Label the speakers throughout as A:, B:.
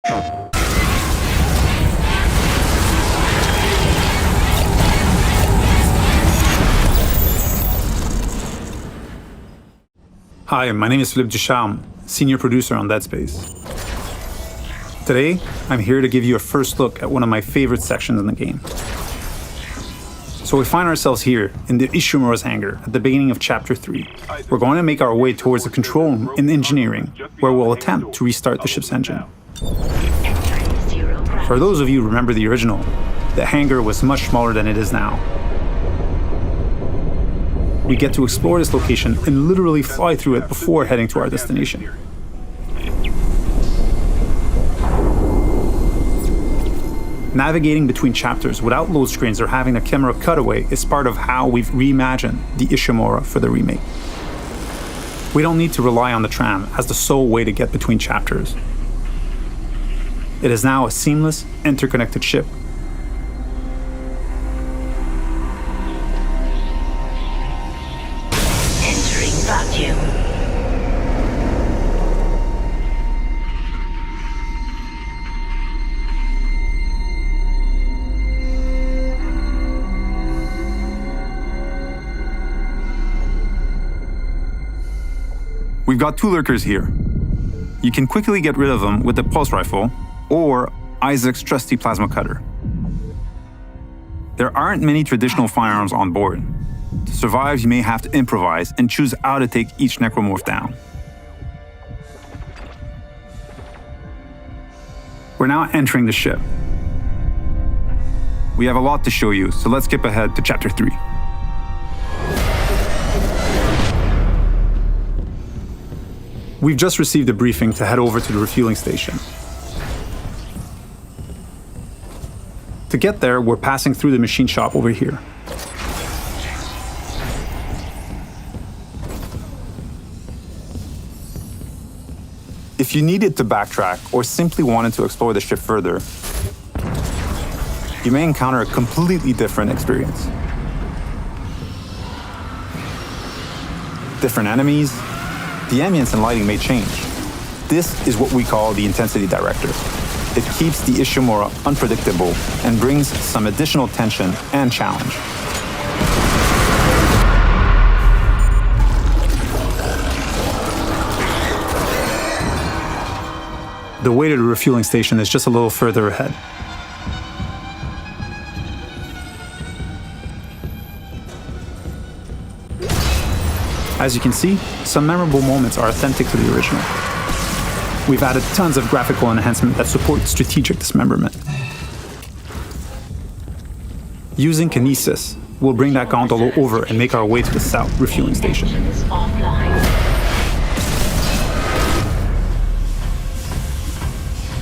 A: Hi, my name is Philippe Ducharme, senior producer on Dead Space. Today, I'm here to give you a first look at one of my favorite sections in the game. So we find ourselves here in the Ishimura's hangar at the beginning of Chapter 3. We're going to make our way towards the control room in engineering, where we'll attempt to restart the ship's engine. For those of you who remember the original, the hangar was much smaller than it is now. We get to explore this location and literally fly through it before heading to our destination. Navigating between chapters without load screens or having a camera cutaway is part of how we've reimagined the Ishimura for the remake. We don't need to rely on the tram as the sole way to get between chapters. It is now a seamless, interconnected ship.
B: Entering vacuum.
A: We've got two lurkers here. You can quickly get rid of them with the pulse rifle or Isaac's trusty plasma cutter. There aren't many traditional firearms on board. To survive, you may have to improvise and choose how to take each necromorph down. We're now entering the ship. We have a lot to show you, so let's skip ahead to Chapter 3. We've just received a briefing to head over to the refueling station. To get there, we're passing through the machine shop over here. If you needed to backtrack or simply wanted to explore the ship further, you may encounter a completely different experience. Different enemies, the ambience and lighting may change. This is what we call the intensity director. It keeps the Ishimura unpredictable and brings some additional tension and challenge. The way to the refueling station is just a little further ahead. As you can see, some memorable moments are authentic to the original. We've added tons of graphical enhancement that support strategic dismemberment. Using kinesis, we'll bring that gondola over and make our way to the south refueling station.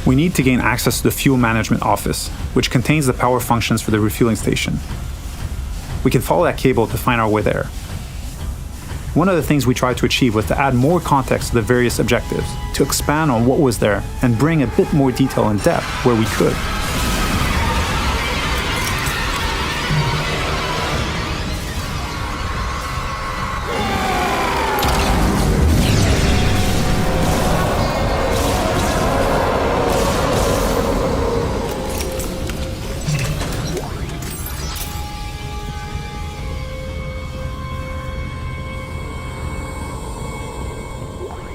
A: We need to gain access to the fuel management office, which contains the power functions for the refueling station. We can follow that cable to find our way there. One of the things we tried to achieve was to add more context to the various objectives, to expand on what was there and bring a bit more detail and depth where we could.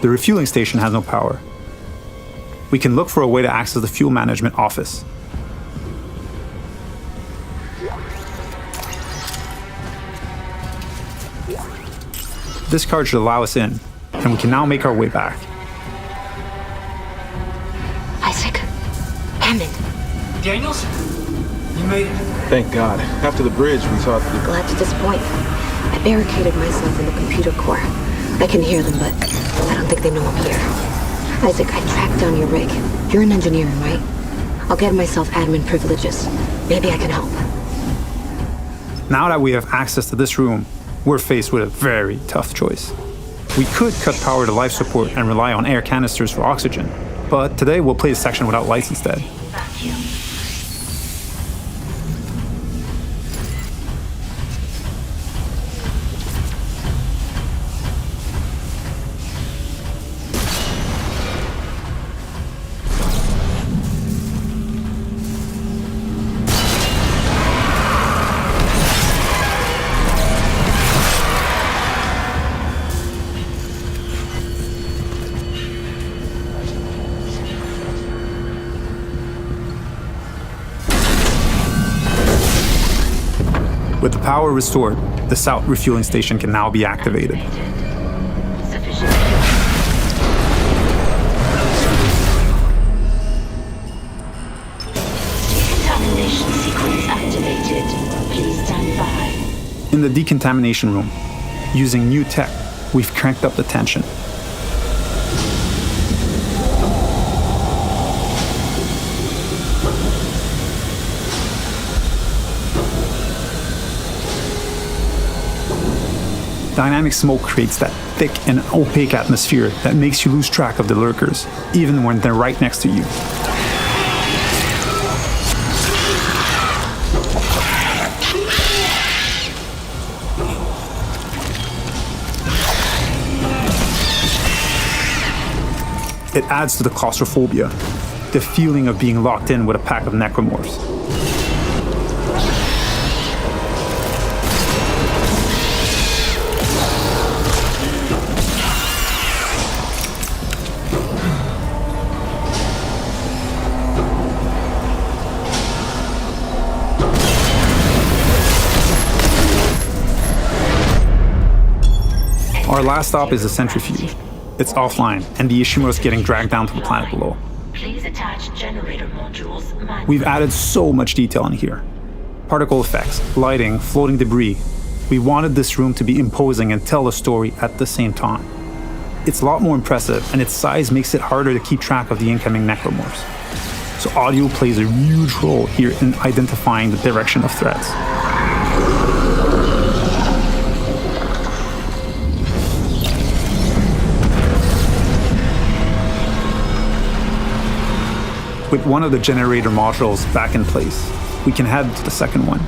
A: The refueling station has no power. We can look for a way to access the fuel management office. This card should allow us in, and we can now make our way back.
B: Isaac. Hammond.
C: Daniels? You made it.
D: Thank God. After the bridge, we thought...
B: Glad to disappoint. I barricaded myself in the computer core. I can hear them, but I don't think they know I'm here. Isaac, I tracked down your rig. You're an engineer, right? I'll get myself admin privileges. Maybe I can help.
A: Now that we have access to this room, we're faced with a very tough choice. We could cut power to life support and rely on air canisters for oxygen, but today we'll play a section without lights instead. With the power restored, the south refueling station can now be activated.
B: Sufficient.
E: Decontamination sequence activated. Please stand by.
A: In the decontamination room, using new tech, we've cranked up the tension. Dynamic smoke creates that thick and opaque atmosphere that makes you lose track of the lurkers, even when they're right next to you. It adds to the claustrophobia, the feeling of being locked in with a pack of necromorphs. Our last stop is the centrifuge. It's offline, and the Ishimura is getting dragged down to the planet below.
E: Please attach generator modules manually.
A: We've added so much detail in here. Particle effects, lighting, floating debris. We wanted this room to be imposing and tell a story at the same time. It's a lot more impressive, and its size makes it harder to keep track of the incoming necromorphs. So audio plays a huge role here in identifying the direction of threats. With one of the generator modules back in place, we can head to the second one.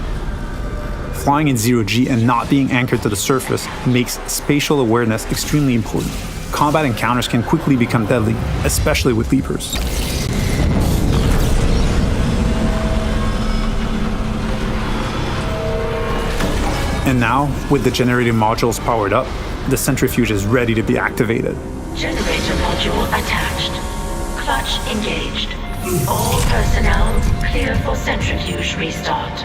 A: Flying in zero-G and not being anchored to the surface makes spatial awareness extremely important. Combat encounters can quickly become deadly, especially with leapers. And now, with the generator modules powered up, the centrifuge is ready to be activated.
E: Generator module attached. Clutch engaged. All personnel clear for centrifuge restart.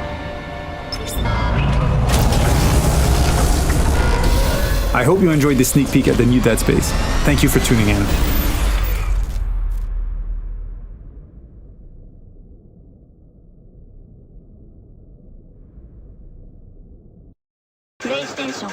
A: I hope you enjoyed this sneak peek at the new Dead Space. Thank you for tuning in.
E: PlayStation